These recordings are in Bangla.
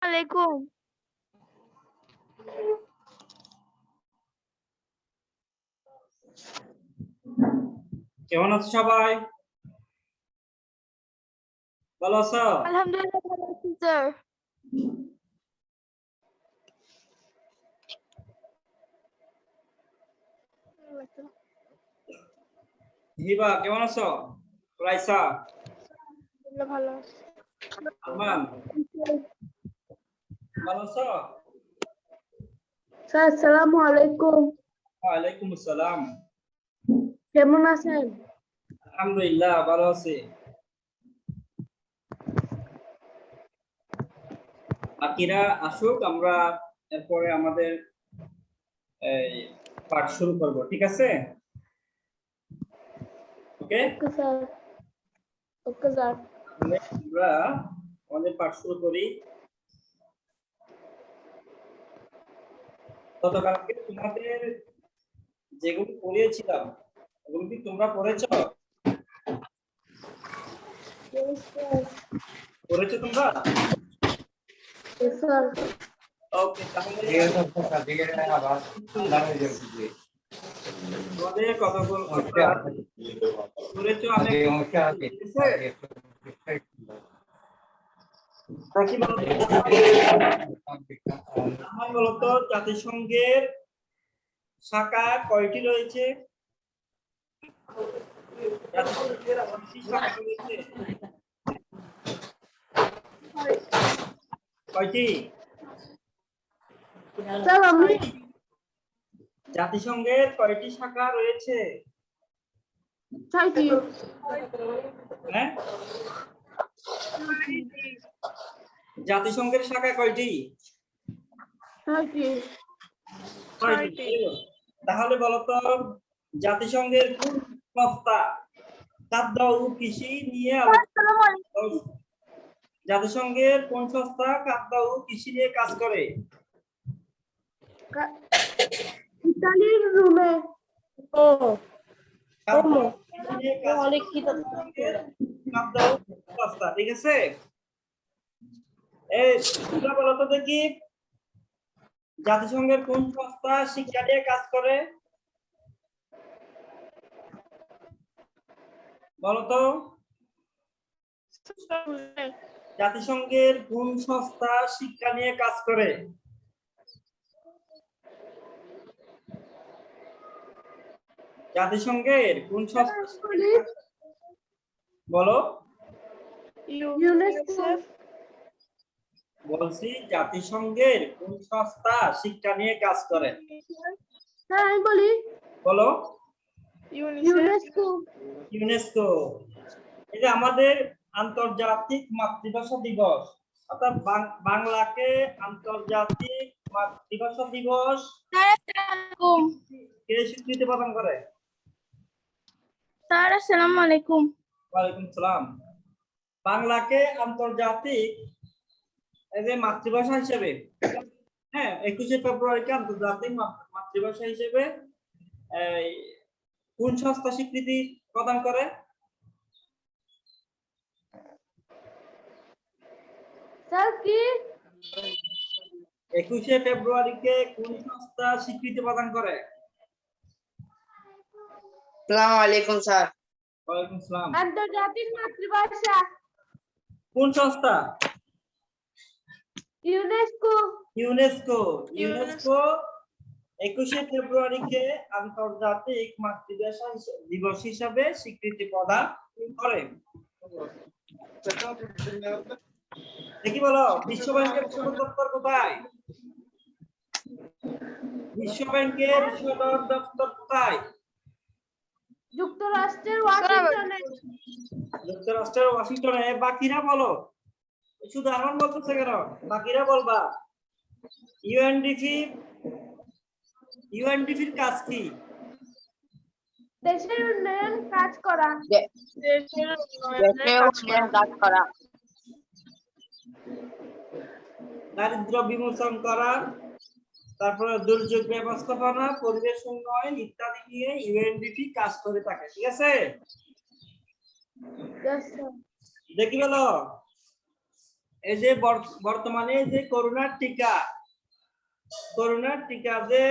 আলাইকুম। কেমন আছো সবাই? ভালো আছো? আলহামদুলিল্লাহ ভালো আছি স্যার। হিবা কেমন আছো? রাইসা, ভালো আছি। আমান ভালো আছো? স্যার আসসালামু আলাইকুম। ওয়ালাইকুম আসসালাম। কেমন আছেন? আলহামদুলিল্লাহ ভালো আছি। বাকিরা আসুক, আমরা এরপরে আমাদের এই পাঠ শুরু করব, ঠিক আছে? ওকে ওকে স্যার। Okay sir. তাহলে আমরা আমাদের পাঠ শুরু করি। গতকালকে তোমাদের যেগুলো পড়িয়েছিলাম ওগুলো কি তোমরা পড়েছো? পড়েছো তোমরা? স্যার। ওকে, তাহলে তোমাদের কতগুলো কথা পড়েছো আমি আমার বলতো জাতিসংঘের শাখা কয়টি রয়েছে? জাতিসংঘের কয়টি শাখা রয়েছে? কয়টি? স্যার আমি জাতিসংঘের কয়টি শাখা রয়েছে? 6টি। হ্যাঁ, জাতিসংঘের শাখা কয়টি? 6টি। ছয়টি। তাহলে বলতো জাতিসংঘের কোন সংস্থা খাদ্য ও কৃষি নিয়ে আলোচনা? জাতিসংঘের কোন সংস্থা খাদ্য ও কৃষি নিয়ে কাজ করে? ইতালির রুমে। ও খাদ্য ও কৃষি নিয়ে কাজ করে জাতিসংঘের খাদ্য ও কৃষি সংস্থা, ঠিক আছে? এই তোমরা বলো তো দেখি, জাতিসংঘের কোন সংস্থা শিক্ষা নিয়ে কাজ করে? বলো তো, জাতিসংঘের কোন সংস্থা শিক্ষা নিয়ে কাজ করে? জাতিসংঘের কোন সংস্থা শিক্ষা নিয়ে কাজ করে? বলো। ইউনেস্কো। বলছি জাতিসংঘের কোন সংস্থা শিক্ষা নিয়ে কাজ করে? স্যার আমি বলি বলো। ইউনেস্কো। ইউনেস্কো। এই যে আমাদের আন্তর্জাতিক মাতৃভাষা দিবস, অর্থাৎ বাংলাকে আন্তর্জাতিক মাতৃভাষা দিবস কে স্বীকৃতি প্রদান করে? স্যার আসসালামু আলাইকুম। ওয়ালাইকুম সালাম। বাংলাকে আন্তর্জাতিক এই যে মাতৃভাষা হিসেবে, হ্যাঁ, 21শে ফেব্রুয়ারিকে আন্তর্জাতিক মাতৃভাষা হিসেবে কোন সংস্থা স্বীকৃতি প্রদান করে? স্যার কি 21শে ফেব্রুয়ারিকে কোন সংস্থা স্বীকৃতি প্রদান করে? আসসালামু আলাইকুম স্যার। ওয়ালাইকুম সালাম। আন্তর্জাতিক মাতৃভাষা। কোন সংস্থা? ইউনেস্কো। ইউনেস্কো। ইউনেস্কো 21শে ফেব্রুয়ারিকে আন্তর্জাতিক মাতৃভাষা দিবস হিসাবে স্বীকৃতি প্রদান করে। দেখি বলো, বিশ্ব ব্যাংকের সদর দপ্তর কোথায়? বিশ্ব ব্যাংকের সদর দপ্তর কোথায়? যুক্তরাষ্ট্রের ওয়াশিংটনে। যুক্তরাষ্ট্রের ওয়াশিংটনে। বাকিরা বলো, শুধু আমার বলতেছে কেন? বাকিরা বলবা। ইউএনডিপি, ইউএনডিপির কাজ কি? দেশের উন্নয়ন কাজ করা। দেশের উন্নয়ন কাজ করা। দারিদ্র বিমোচন করা, তারপরে দুর্যোগ ব্যবস্থাপনা, পরিবেশ উন্নয়ন ইত্যাদি নিয়ে ইউএনডিপি কাজ করে থাকে, ঠিক আছে? দেখি বলো, এই যে বর্তমানে যে করোনার টিকা যে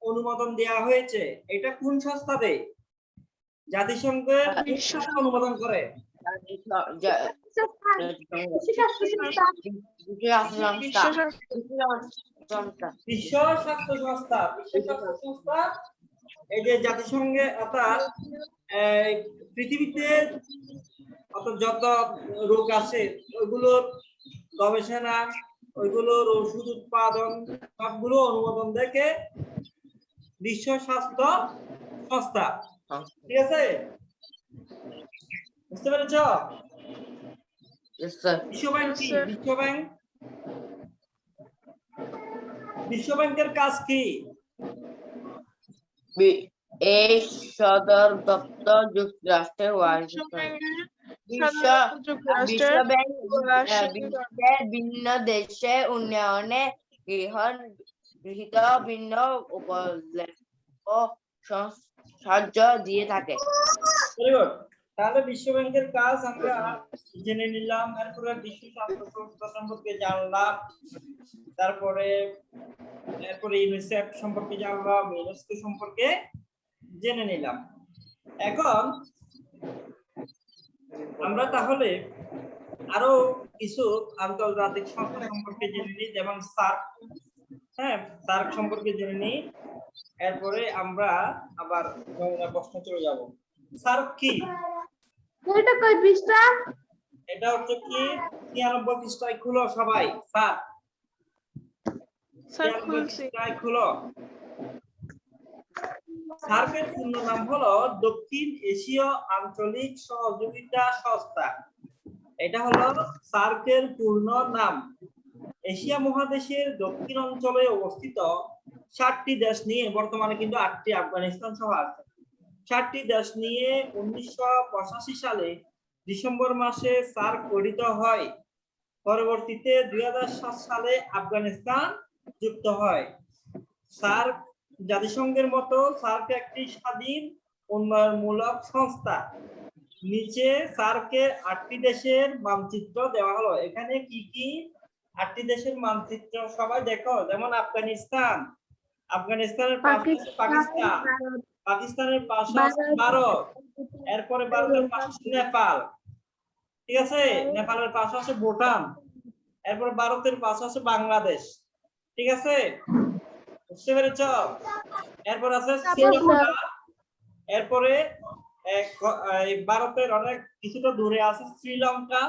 অনুমোদন দেওয়া হয়েছে, এটা কোন সংস্থা দেয়? জাতিসংঘের কোন সংস্থা অনুমোদন করে? বিশ্ব স্বাস্থ্য সংস্থা। এই যে জাতিসংঘে অর্থাৎ পৃথিবীতে যত রোগ আছে ওইগুলোর গবেষণা, ওইগুলোর ওষুধ উৎপাদন সবগুলো অনুমোদন দেখে বিশ্ব স্বাস্থ্য সংস্থা। ঠিক আছে, বুঝতে পেরেছ? বিশ্বব্যাংক কি? বিশ্বব্যাংকের কাজ কি? এই সদর দপ্তর যুক্তরাষ্ট্রের ওয়াশিংটন। বিশ্বব্যাংক বিশ্বের ভিন্ন দেশে উন্নয়নে গৃহীত ভিন্ন ও সাহায্য দিয়ে থাকে। তাহলে বিশ্বব্যাংকের কাজ আমরা জেনে নিলাম, এরপরে বিশ্ব স্বাস্থ্য সংস্থা সম্পর্কে জানলাম, তারপরে ইউনিসেফ সম্পর্কে জানলাম, ইউনেস্কো সম্পর্কে জেনে নিলাম। এখন আমরা তাহলে আরো কিছু আন্তর্জাতিক সংস্থা সম্পর্কে জেনে নিই, যেমন সার্ক সম্পর্কে জেনে নিই। এরপরে আমরা আবার প্রশ্ন চলে যাব। সার্ক কি? এটা কই পৃষ্ঠা? এটা হচ্ছে কি 93 পৃষ্ঠায় খুলো সবাই। পৃষ্ঠায় খুলো। সার্কের পূর্ণ নাম হলো দক্ষিণ এশীয় আঞ্চলিক সহযোগিতা সংস্থা। এটা হলো সার্কের পূর্ণ নাম। এশিয়া মহাদেশের দক্ষিণ অঞ্চলে অবস্থিত 7টি দেশ নিয়ে, বর্তমানে কিন্তু 8টি আফগানিস্তান সহ আছে, 7টি দেশ নিয়ে 1985 সালে ডিসেম্বর মাসে সার্ক গঠিত হয়। পরবর্তীতে 2007 সালে আফগানিস্তান যুক্ত হয়। সার্ক জাতিসংঘের মতো সার্ক একটি স্বাধীন উন্নয়নমূলক সংস্থা। নিচে সার্কের 8টি দেশের মানচিত্র দেওয়া হলো। এখানে কি কি 8টি দেশের মানচিত্র সবাই দেখো, যেমন আফগানিস্তানের পাশে আছে পাকিস্তান, পাকিস্তানের পাশে আছে ভারত, এরপরে ভারতের পাশে আছে নেপাল, ঠিক আছে, নেপালের পাশে আছে ভুটান, এরপর ভারতের পাশে আছে বাংলাদেশ, ঠিক আছে, বুঝতে পেরেছ? এরপর আছে শ্রীলঙ্কা, এরপরে ভারতের অনেক কিছুটা দূরে আছে শ্রীলঙ্কা,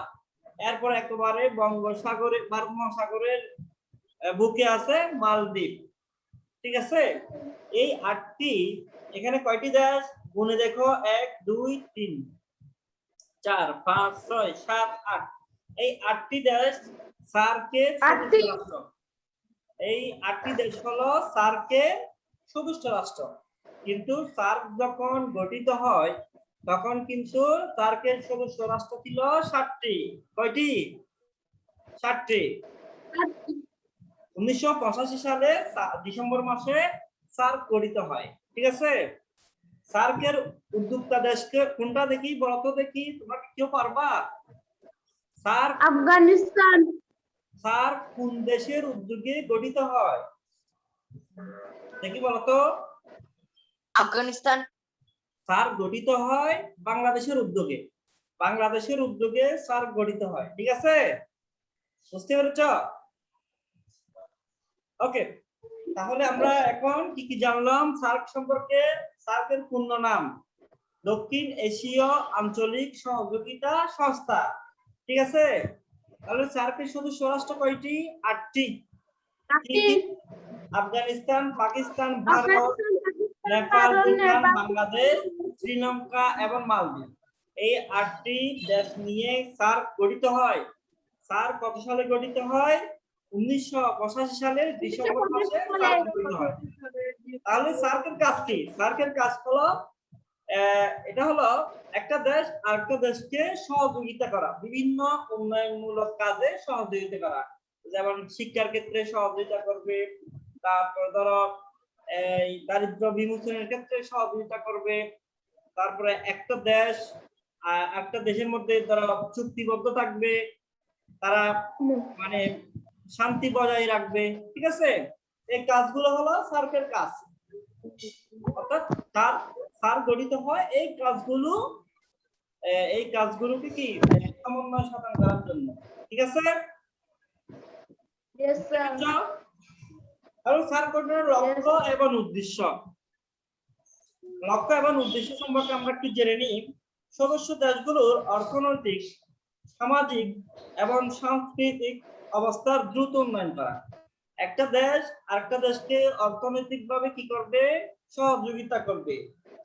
এরপর একেবারে বঙ্গোপসাগরে ভারত মহাসাগরের বুকে আছে মালদ্বীপ, ঠিক আছে। এই 8টি, এখানে কয়টি দেশ গুনে দেখো, 1 2 3 4 5 6 7 8, এই 8টি দেশ সার্কের সদস্য রাষ্ট্র। এই 8টি দেশ হলো সার্কের সদস্য রাষ্ট্র। কিন্তু সার্ক যখন গঠিত হয় তখন কিন্তু সার্কের সদস্য রাষ্ট্র ছিল 7টি। কয়টি? 7টি। 1985 সালে ডিসেম্বর মাসে সার্ক গঠিত হয়, ঠিক আছে। সার্কের উদ্যোক্তা দেশকে কোনটা দেখি, বলতো দেখি, তোমরা কেউ পারবা? সার্ক আফগানিস্তান। সার্ক কোন দেশের উদ্যোগে গঠিত হয় দেখি বলতো? আফগানিস্তান। সার্ক গঠিত হয় বাংলাদেশের উদ্যোগে। বাংলাদেশের উদ্যোগে সার্ক গঠিত হয়, ঠিক আছে, বুঝতে পেরেছ? ওকে, তাহলে আমরা এখন কি কি জানলাম সার্ক সম্পর্কে? সার্কের পূর্ণ নাম দক্ষিণ এশীয় আঞ্চলিক সহযোগিতা সংস্থা, ঠিক আছে। তাহলে সার্কের সদস্য রাষ্ট্র কয়টি? 8টি। আফগানিস্তান, পাকিস্তান, ভারত, নেপাল, ভুটান, বাংলাদেশ, শ্রীলঙ্কা এবং মালদ্বীপ। এই 8টি দেশ নিয়ে সার্ক গঠিত হয়। সার্ক কত সালে গঠিত হয়? 1985 সালের ডিসেম্বর মাসে সার্ক গঠিত হয়। তাহলে সার্কের কাজ কি? সার্কের কাজ হলো এটা হলো একটা দেশ আরেকটা দেশকে সহযোগিতা করা, বিভিন্ন উন্নয়নমূলক কাজে সহযোগিতা করা, যেমন শিক্ষার ক্ষেত্রে সহযোগিতা করবে, তারপর ধরো এই দারিদ্র বিমোচনের ক্ষেত্রে সহযোগিতা করবে, তারপরে একটা দেশের মধ্যে ধরো চুক্তিবদ্ধ থাকবে, তারা মানে শান্তি বজায় রাখবে, ঠিক আছে? এই কাজগুলো হলো সার্কের কাজ, অর্থাৎ তার সার গঠিত হয় এই কাজগুলোকে কি সমন্বয় সাধন করার জন্য, ঠিক আছে? Yes, sir. এবং সার গঠনের লক্ষ্য এবং উদ্দেশ্য। লক্ষ্য এবং উদ্দেশ্য সম্পর্কে আমরা একটু জেনে নিই। সদস্য দেশগুলোর অর্থনৈতিক, সামাজিক এবং সাংস্কৃতিক অবস্থার দ্রুত উন্নয়ন করা। একটা দেশ আরেকটা দেশকে অর্থনৈতিকভাবে কি করবে? সহযোগিতা করবে,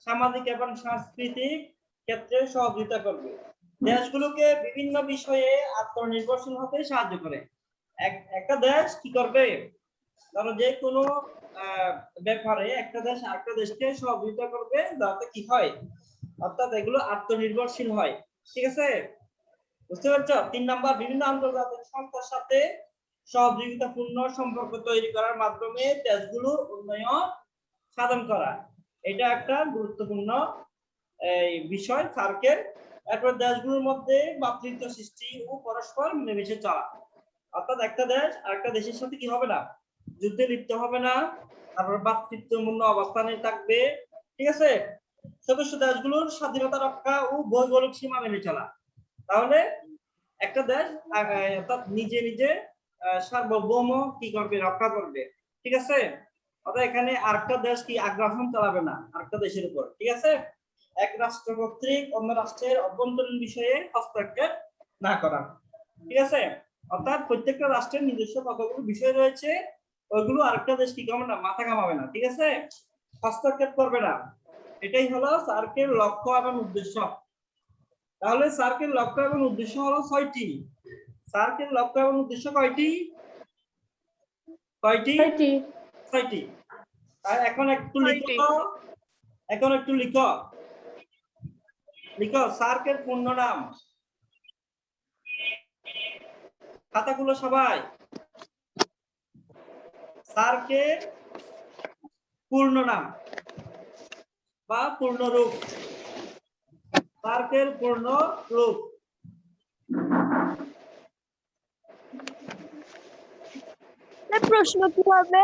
সামাজিক এবং সাংস্কৃতিক ক্ষেত্রে সহযোগিতা করবে, দেশগুলোকে বিভিন্ন বিষয়ে আত্মনির্ভরশীল হতে সাহায্য করে। একটা দেশ কি করবে? ধরো যে কোনো ব্যাপারে একটা দেশ আরেকটা দেশকে সহযোগিতা করবে যাতে কি হয়, অর্থাৎ এগুলো আত্মনির্ভরশীল হয়, ঠিক আছে? বুঝতে পারছো? 3 নাম্বার, বিভিন্ন আন্তর্জাতিক সংস্থার সাথে সহযোগিতাপূর্ণ সম্পর্ক তৈরি করার মাধ্যমে দেশগুলোর উন্নয়ন সাধন করা। এটা একটা গুরুত্বপূর্ণ বিষয় সার্কের। এরপর দেশগুলোর মধ্যে ভ্রাতৃত্ব সৃষ্টি ও পরস্পর মিলেমিশে চলা, অর্থাৎ একটা দেশ আরেকটা দেশের সাথে কি হবে না? যুদ্ধে লিপ্ত হবে না, তারপর ভ্রাতৃত্বপূর্ণ অবস্থানে থাকবে, ঠিক আছে? সদস্য দেশগুলোর স্বাধীনতা রক্ষা ও ভৌগোলিক সীমা মেনে চলা। তাহলে একটা দেশ অর্থাৎ নিজে নিজে সার্বভৌম কি করবে? রক্ষা করবে, ঠিক আছে? অর্থাৎ এখানে আরেকটা দেশ কি আগ্রাসন চালাবে না আরেকটা দেশের উপর, ঠিক আছে? এক রাষ্ট্র কর্তৃক অন্য রাষ্ট্রের অভ্যন্তরীণ বিষয়ে হস্তক্ষেপ না করা, ঠিক আছে? অর্থাৎ প্রত্যেকটা রাষ্ট্রের নিজস্ব কতগুলো বিষয় রয়েছে, ওইগুলো আরেকটা দেশ কি করবে না? মাথা ঘামাবে না, ঠিক আছে? হস্তক্ষেপ করবে না। এটাই হলো সার্কের লক্ষ্য এবং উদ্দেশ্য। তাহলে সার্কের লক্ষ্য এবং উদ্দেশ্য হলো 6টি। সার্কের লক্ষ্য এবং উদ্দেশ্য কয়টি? 6টি। আর এখন একটু লিখো সার্কের পূর্ণ নাম। খাতাগুলো সবাই। সার্কের পূর্ণ নাম বা পূর্ণ রূপ। সার্কের পূর্ণ রূপ। প্রশ্ন কি হবে?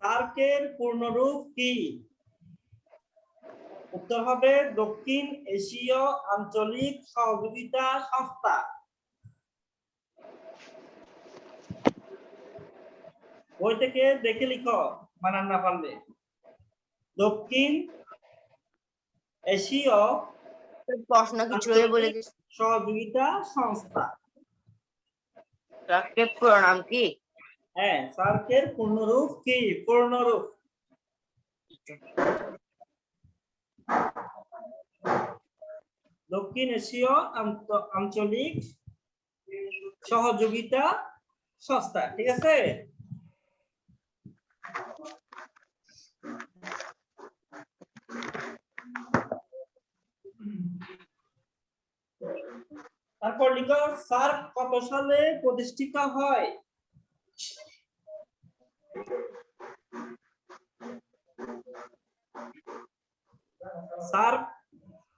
সার্কের পূর্ণরূপ কি? উত্তর হবে দক্ষিণ এশীয় আঞ্চলিক সহযোগিতা সংস্থা। বই থেকে দেখে লিখো, বানান না পারলে। দক্ষিণ এশীয় প্রশ্ন কিছু হলে বলে দিস। সহযোগিতা সংস্থা। সার্কের পুরো নাম কি? হ্যাঁ, সার্কের পূর্ণরূপ কি? পূর্ণরূপ দক্ষিণ এশীয় আঞ্চলিক সহযোগিতা সংস্থা, ঠিক আছে? তারপর লিখো সার্ক কত সালে প্রতিষ্ঠিত হয়? সার্ক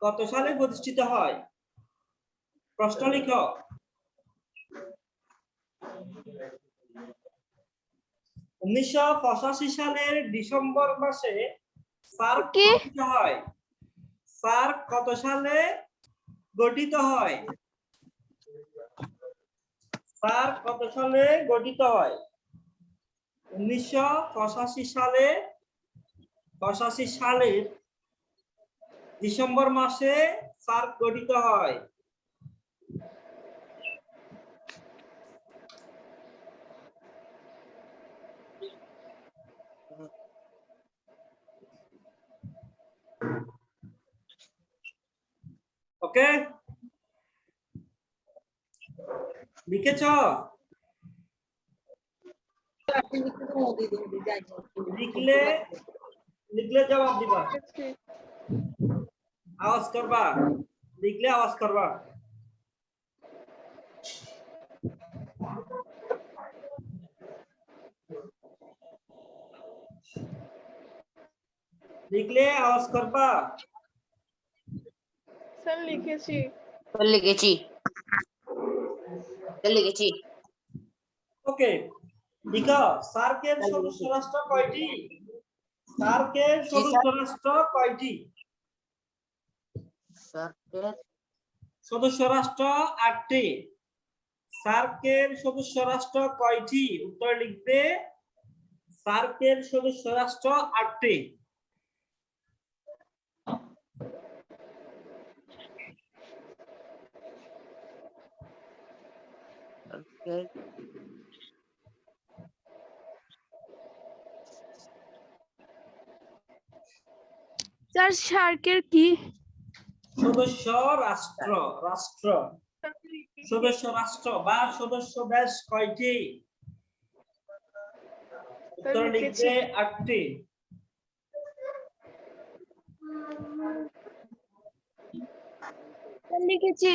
কত সালে প্রতিষ্ঠিত হয়? প্রশ্ন লিখো। 1985 সালের ডিসেম্বর মাসে সার্ক গঠিত হয়। সার্ক কত সালে গঠিত হয়? সার্ক কত সালে গঠিত হয়? 1985 সালের ডিসেম্বর মাসে সার্ক গঠিত হয়। ওকে, লিখেছ? লিখলে জবাব দিবা, আওয়াজ করবা, লিখলে আওয়াজ করবা। লিখলে আওয়াজ করবা। স্যার লিখেছি। লিখেছি। লিখেছি। ওকে, লিখো সার্কের সদস্য রাষ্ট্র কয়টি? সার্কের সদস্য রাষ্ট্র কয়টি? সার্কের সদস্য রাষ্ট্র 8টি। সার্কের সদস্য রাষ্ট্র কয়টি? উত্তর লিখবে সার্কের সদস্য রাষ্ট্র 8টি। সার্কের স্যার সার্কের কি? সদস্য রাষ্ট্র, রাষ্ট্র সদস্য রাষ্ট্র বা সদস্য দেশ কয়টি? উত্তর লিখবে 8টি। স্যার লিখেছি।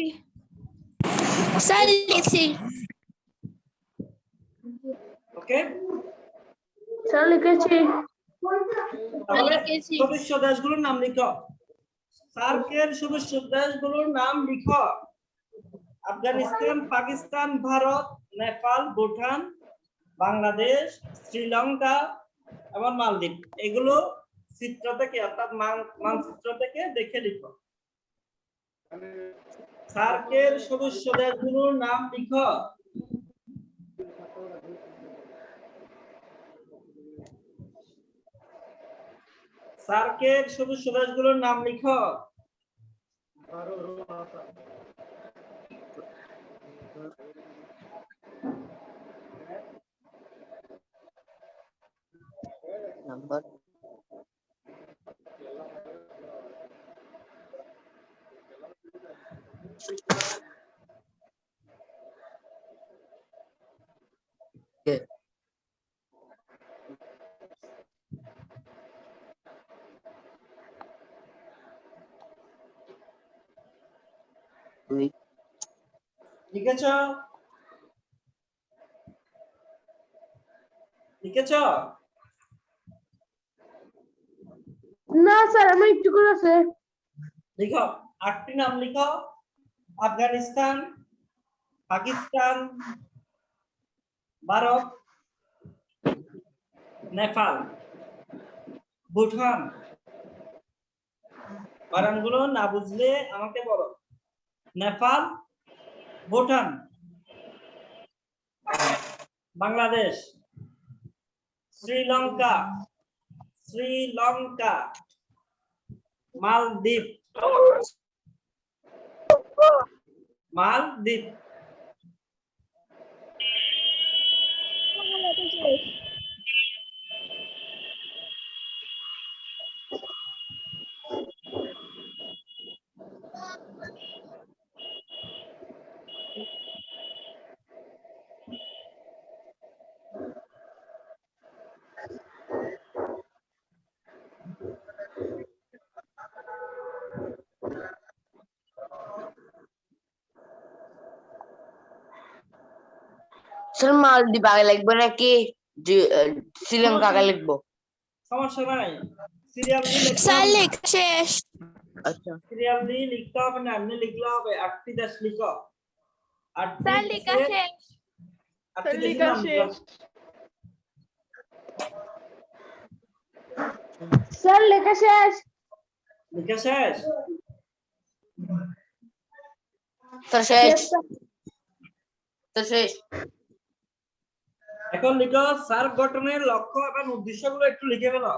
স্যার লিখেছি। ওকে, স্যার লিখেছি। তাহলে লিখেছি। সদস্য দেশগুলোর নাম লিখো। সার্কের সদস্য দেশগুলোর নাম লিখো। আফগানিস্তান, পাকিস্তান, ভারত, নেপাল, ভুটান, বাংলাদেশ, শ্রীলঙ্কা এবং মালদ্বীপ। এগুলো চিত্র থেকে অর্থাৎ মানচিত্র থেকে দেখে লিখো। সার্কের সদস্য দেশগুলোর নাম লিখো। সার্কের সদস্য দেশগুলোর নাম লিখো। নাম্বার দুই লিখেছ? লিখেছ? না স্যার আমার একটু করে আছে। লিখো 8টি নাম লিখো। আফগানিস্তান, পাকিস্তান, ভারত, নেপাল, ভুটান। বানানগুলো না বুঝলে আমাকে বলো। নেপাল, ভুটান, বাংলাদেশ, শ্রীলঙ্কা, শ্রীলঙ্কা, মালদ্বীপ, মালদ্বীপ। স্যার মালদ্বীপ আগে লিখবো নাকি শ্রীলঙ্কা আগে লিখবো? সমস্যা নাই, সিরিয়াল দিয়ে লিখতে স্যার হবে না। লেখা শেষ। আচ্ছা সিরিয়াল দিয়ে লিখতে হবে না, এমনি লিখলে হবে। 8টি দেশ লিখো। 8টি স্যার লেখা দেশের শেষ। 8টি দেশের নাম লিখো। স্যার লেখা শেষ। লিখা শেষ? স্যার শেষ। স্যার শেষ। এখন লিখো সার্ক গঠনের লক্ষ্য এবং উদ্দেশ্যগুলো একটু লিখে ফেলো।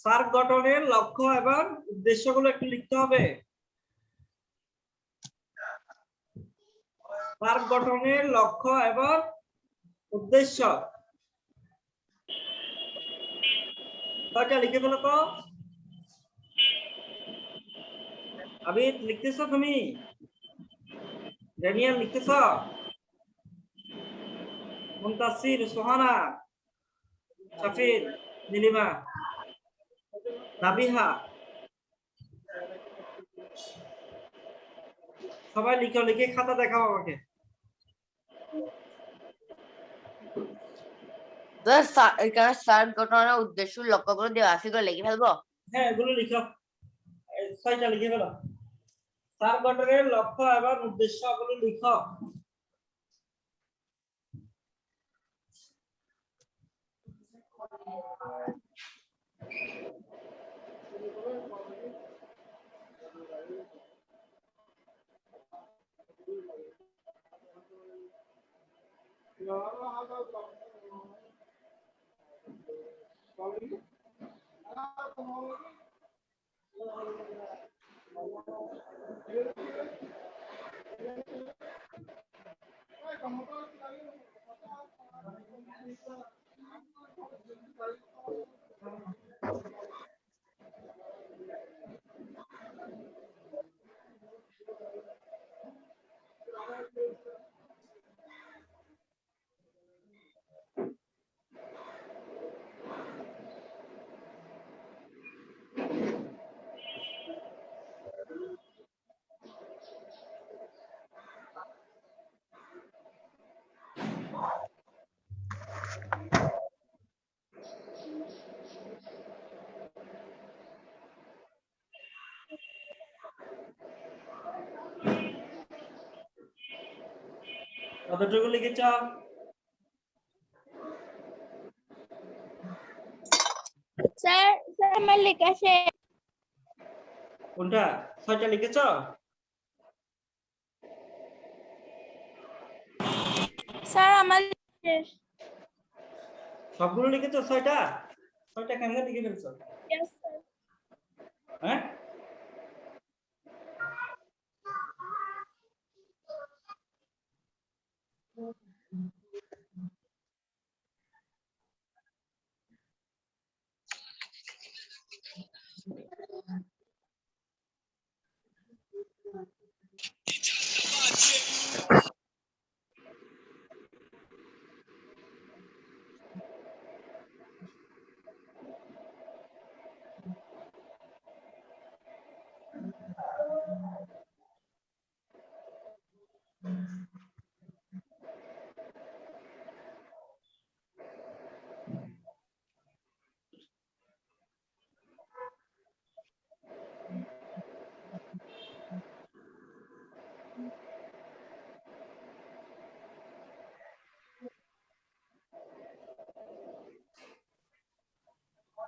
সার্ক গঠনের লক্ষ্য এবং উদ্দেশ্যগুলো একটু লিখতে হবে। সার্ক গঠনের লক্ষ্য এবং উদ্দেশ্য কয়টা লিখে ফেলো তো। আবিদ লিখতেছো তুমি? ড্যানিয়েল লিখতেছ? মুনতাসির, সোহানা, শাফিদ, নীলিমা, নাবিহা, সবাই লিখো। লিখে খাতা দেখাও আমাকে। এখানে সার্ক গঠনের উদ্দেশ্য লক্ষ্যগুলো দেওয়া আছে, এগুলো লিখে ফেলবো? হ্যাঁ, এগুলো লিখো। 6টা লিখে ফেলো। সার্ক গঠনের লক্ষ্য এবং উদ্দেশ্যগুলো লিখো। কতটুকু লিখেছ? স্যার স্যার আমার লেখা শেষ। কোনটা? 6টা লিখেছ? স্যার আমার লেখা শেষ। সবগুলো লিখেছ 6টা? 6টা কেন লিখে ফেলছো? Yes, sir. হ্যাঁ?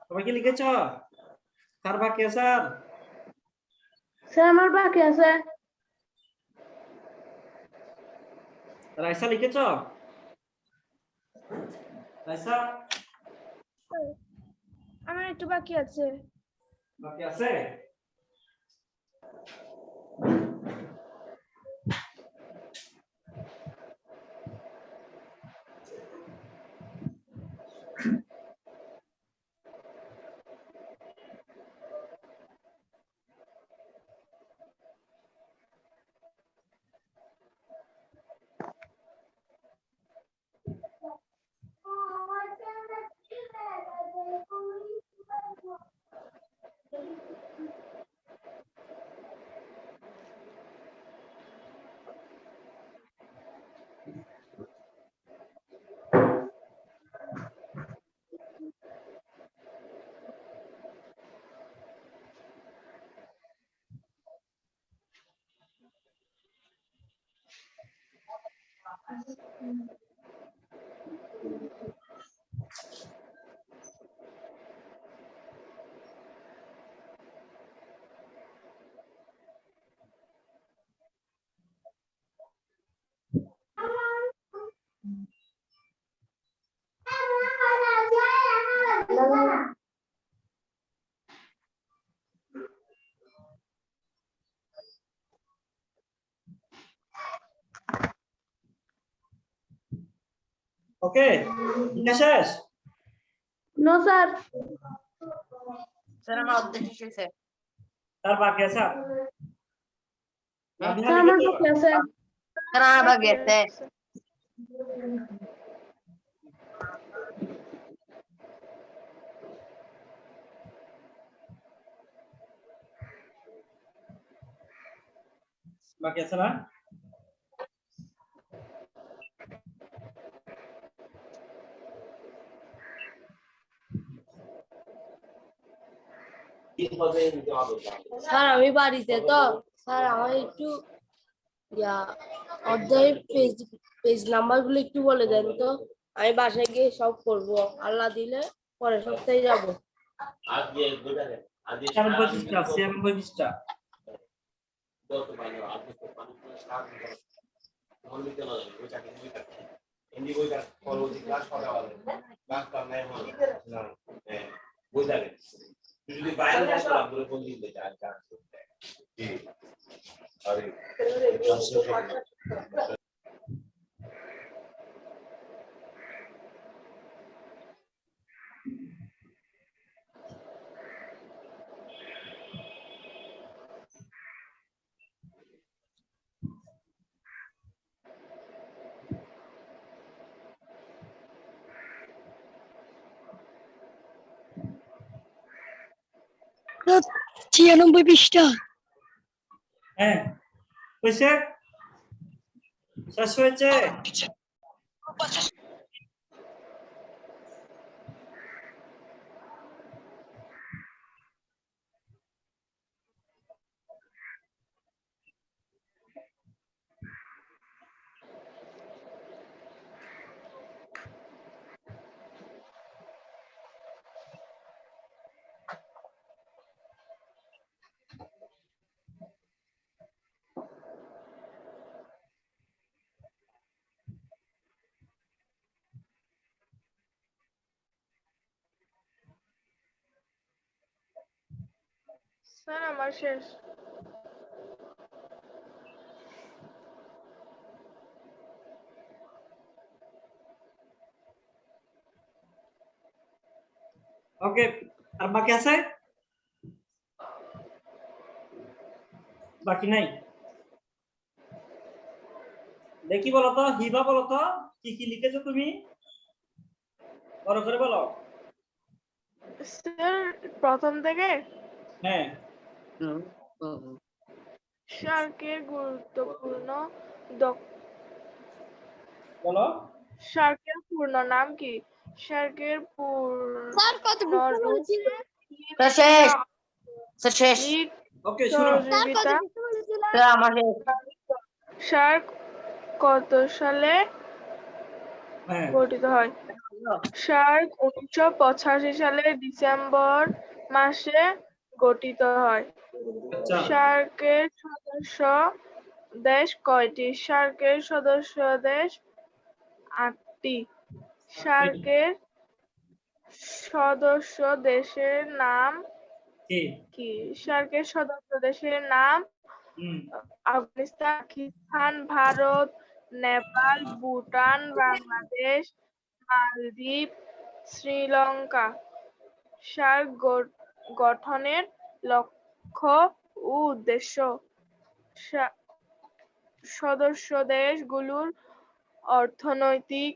সবাই কি লিখেছ? স্যার বাকি আছে? স্যার আমার বাকি আছে। রাইসা লিখেছ? রাইসা আমার একটু বাকি আছে। বাকি আছে? ওকে, লিখা শেষ? No sir. স্যার আমার অর্ধেক শেষ হয়েছে। তার বাকি আছে? স্যার আমার বাকি আছে। স্যার আমার বাকি আছে। বাকি আছে না? স্যার আমি বাড়িতে তো স্যার আমার একটু অধ্যায়ের পেজ নাম্বার গুলো একটু বলে দেন তো, আমি বাসায় গিয়ে সব করবো আল্লাহ দিলে। পরের সপ্তাহে যাব। 96 পৃষ্ঠা 96 পৃষ্ঠা। ছিয়ানব্বই পৃষ্ঠা। হ্যাঁ হয়েছে, শেষ হয়েছে। স্যার আমার শেষ। ওকে, আর বাকি আছে? বাকি নাই? দেখি বলো তো, হিবা বলো তো কি কি লিখেছো তুমি, বড় করে বলো। স্যার প্রথম থেকে হ্যাঁ শার্কের গুরুত্বপূর্ণ বলো। শার্কের পূর্ণ নাম কি? শার্কের পূর্ণ স্যার শেষ, স্যার শেষ। ওকে শুনো, সহযোগিতা। স্যার আমার শেষ। শার্ক কত সালে হ্যাঁ গঠিত হয়? শার্ক 1985 সালে ডিসেম্বর মাসে গঠিত হয়। আচ্ছা শার্কের সদস্য দেশ কয়টি? শার্কের সদস্য দেশ 8টি। শার্কের সদস্য দেশের নাম কি? কি? শার্কের সদস্য দেশের নাম হুম আফগানিস্তান, পাকিস্তান, ভারত, নেপাল, ভুটান, বাংলাদেশ, মালদ্বীপ, শ্রীলঙ্কা। সার্ক গঠনের লক্ষ্য ও উদ্দেশ্য। সদস্য দেশগুলোর অর্থনৈতিক,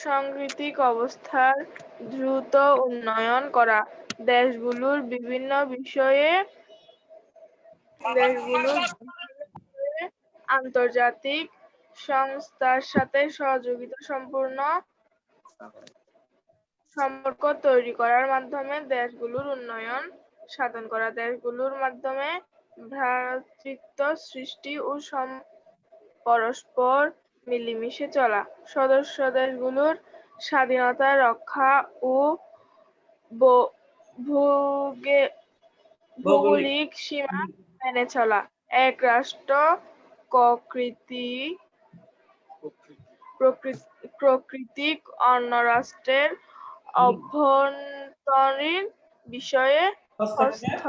সাংস্কৃতিক অবস্থার দ্রুত উন্নয়ন করা, দেশগুলোর বিভিন্ন বিষয়ে আন্তর্জাতিক সংস্থার সাথে সহযোগিতা সম্পূর্ণ সম্পর্ক তৈরি করার মাধ্যমে দেশগুলোর উন্নয়ন সাধন করা, দেশগুলোর মাধ্যমে ভ্রাতৃত্ব সৃষ্টি ও পরস্পর মিলেমিশে চলা, সদস্য দেশগুলোর স্বাধীনতা রক্ষা ও ভৌগোলিক সীমা মেনে চলা, এক রাষ্ট্র প্রকৃতিক অন্য রাষ্ট্রের অভ্যন্তরীণ বিষয়ে হস্তক্ষেপ।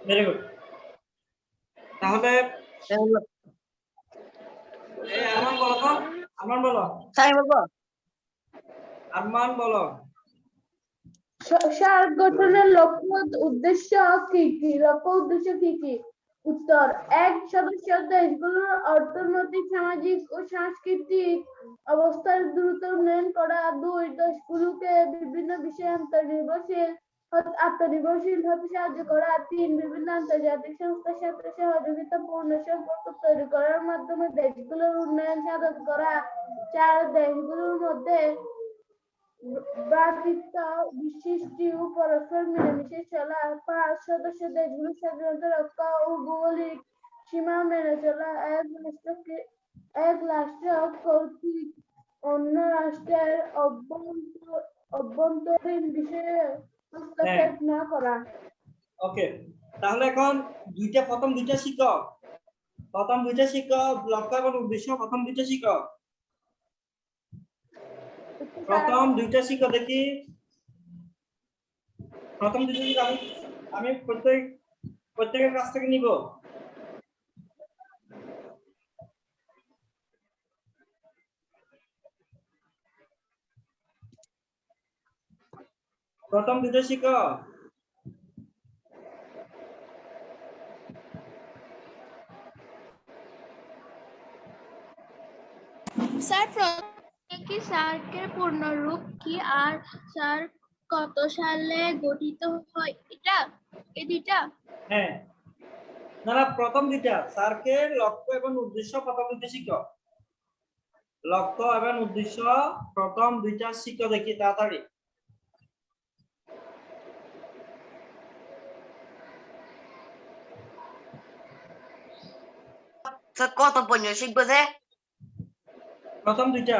Very good. তাহলে এই আরমান বলো তো, আরমান বলো, স্যার আমি বলবো। আরমান বলো। সার্ক গঠনের লক্ষ্য উদ্দেশ্য কি কি? লক্ষ্য উদ্দেশ্য কি কি? উত্তর: এক, সদস্য দেশগুলোর অর্থনৈতিক, সামাজিক ও সাংস্কৃতিক অবস্থার দ্রুত উন্নয়ন করা। 2, দেশগুলোকে বিভিন্ন বিষয়ে আত্মনির্ভরশীল হতে সাহায্য করা। 3, বিভিন্ন আন্তর্জাতিক সংস্থার সাথে সহযোগিতাপূর্ণ সম্পর্ক তৈরি করার মাধ্যমে দেশগুলোর উন্নয়ন সাধন করা। 4, দেশগুলোর মধ্যে ভ্রাতৃত্ব সৃষ্টি ও পরস্পর মিলেমিশে চলা। 5, সদস্য দেশগুলোর স্বাধীনতা রক্ষা ও ভৌগোলিক সীমা মেনে চলা। এক রাষ্ট্রকে এক রাষ্ট্র কর্তৃক অন্য রাষ্ট্রের অভ্যন্তরীণ বিষয়ে হস্তক্ষেপ না করা। ওকে, তাহলে এখন প্রথম দুইটা শিক্ষক লক্ষ্য এবং উদ্দেশ্য প্রথম দুইটা শিক্ষক দেখি। প্রথম দুইটা শিক্ষক আমি প্রত্যেকের কাছ থেকে নিব। প্রথম দুইটা শিক্ষক স্যার প্রত্যেকটি সার্কের পূর্ণরূপ কি আর সার্ক কত সালে গঠিত হয় এই দুইটা? হ্যাঁ, না প্রথম দুইটা সার্কের লক্ষ্য এবং উদ্দেশ্য প্রথম দুইটা শিক্ষক লক্ষ্য এবং উদ্দেশ্য প্রথম দুইটা শিক্ষক দেখি তাড়াতাড়ি। স্যার কত পর্যন্ত শিখবো যে? প্রথম দুইটা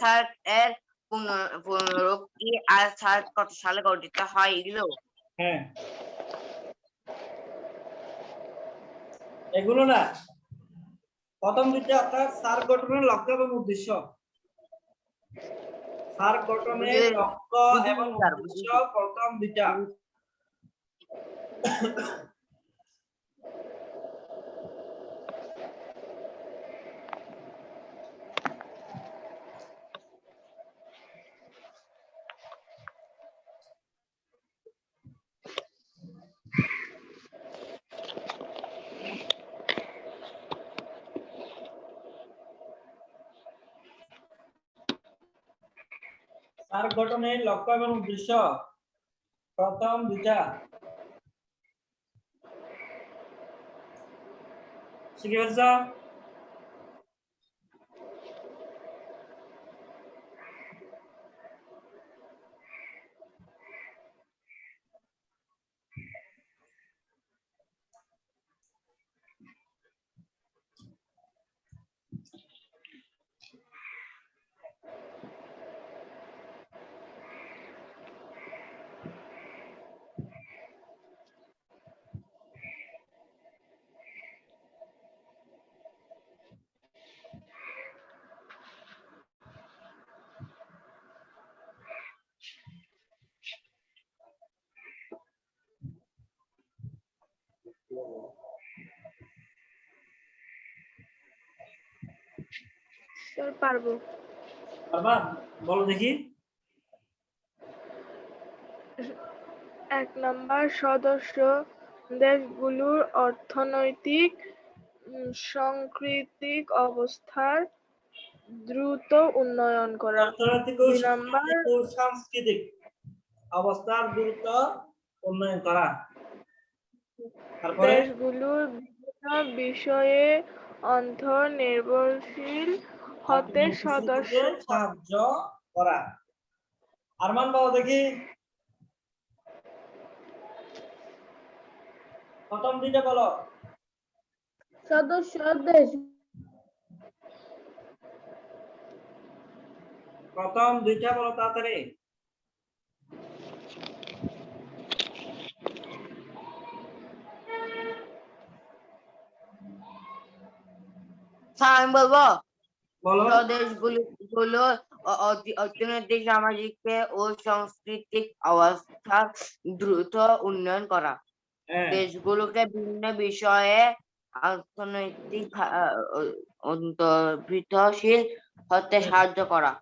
স্যার এর পুনরূপ কি আর স্যার কত সালে গঠিত হয় এগুলো? হ্যাঁ, এগুলো না, প্রথম দুইটা অর্থাৎ সার্ক গঠনের লক্ষ্য এবং উদ্দেশ্য। সার্ক গঠনের লক্ষ্য এবং উদ্দেশ্য প্রথম দুইটা। সার্ক গঠনের লক্ষ্য এবং উদ্দেশ্য প্রথম দুইটা শিখে ফেলছ? স্যার পারবো। পারবা? বলো দেখি। 1 নাম্বার সদস্য দেশগুলোর অর্থনৈতিক সাংস্কৃতিক অবস্থার দ্রুত উন্নয়ন করা। অর্থনৈতিক ও 2 নাম্বার সাংস্কৃতিক অবস্থার দ্রুত উন্নয়ন করা। তারপরে দেশগুলোর বিভিন্ন বিষয়ে নির্ভরশীল হতে সদস্য সাহায্য করা। আরমান বাবা দেখি প্রথম দুইটা বলো। সদস্য দেশ প্রথম দুইটা বলো তাড়াতাড়ি। স্যার আমি বলবো, বলো। দেশগুলো অর্থনৈতিক, সামাজিক ও সাংস্কৃতিক অবস্থা দ্রুত উন্নয়ন করা। হ্যাঁ, দেশগুলোকে বিভিন্ন বিষয়ে অর্থনৈতিক অন্তর্ভুক্তশীল হতে সাহায্য করা।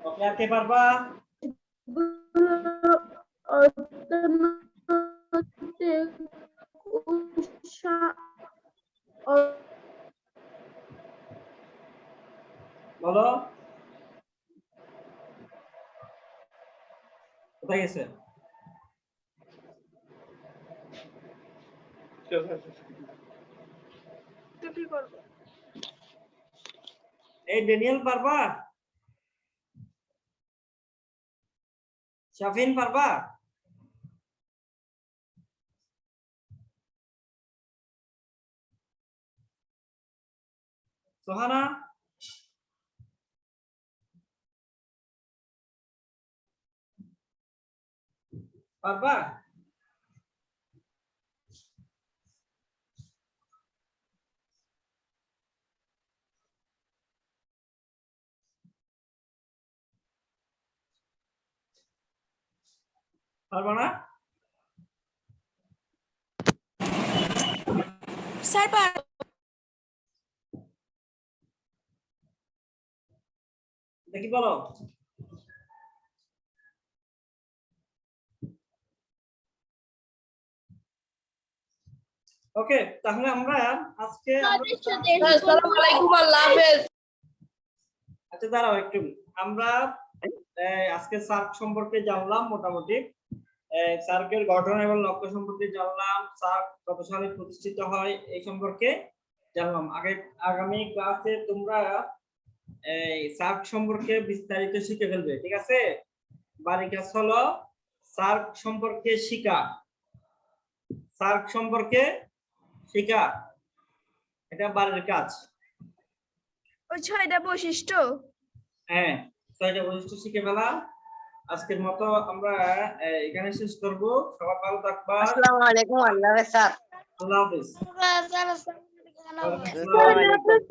ওকে, আর কে পারবা? অর্থনৈতিক বলো কোথায় গেছে? কি করব? এই ড্যানিয়েল পারবা? শাফিন পারবা? সোহানা পারবা? পারবা না? স্যার দেখি বলো। ওকে, তাহলে আমরা আজকে স্যার আসসালামু আলাইকুম, আল্লাহ হাফেজ। আচ্ছা দাঁড়াও একটু, আমরা আজকে সার্ক সম্পর্কে জানলাম মোটামুটি, সার্কের গঠন এবং লক্ষ্য সম্পর্কে জানলাম, সার্ক কত সালে প্রতিষ্ঠিত হয় এই সম্পর্কে জানলাম। আগামী ক্লাসে তোমরা এই সার্ক সম্পর্কে বিস্তারিত শিখে ফেলবে, ঠিক আছে? বাড়ির কাজ হলো সার্ক সম্পর্কে শিখা, সার্ক সম্পর্কে শিখা, এটা বাড়ির কাজ। ওই 6টা বৈশিষ্ট্য। হ্যাঁ, 6টা বৈশিষ্ট্য শিখে ফেলা। আজকের মতো আমরা এখানে শেষ করব। সবাই ভালো থাকবা। আসসালামু আলাইকুম, আল্লাহ হাফেজ স্যার। আল্লাহ হাফেজ। স্যার ওয়ালাইকুম আসসালাম। আসসালামু আলাইকুম।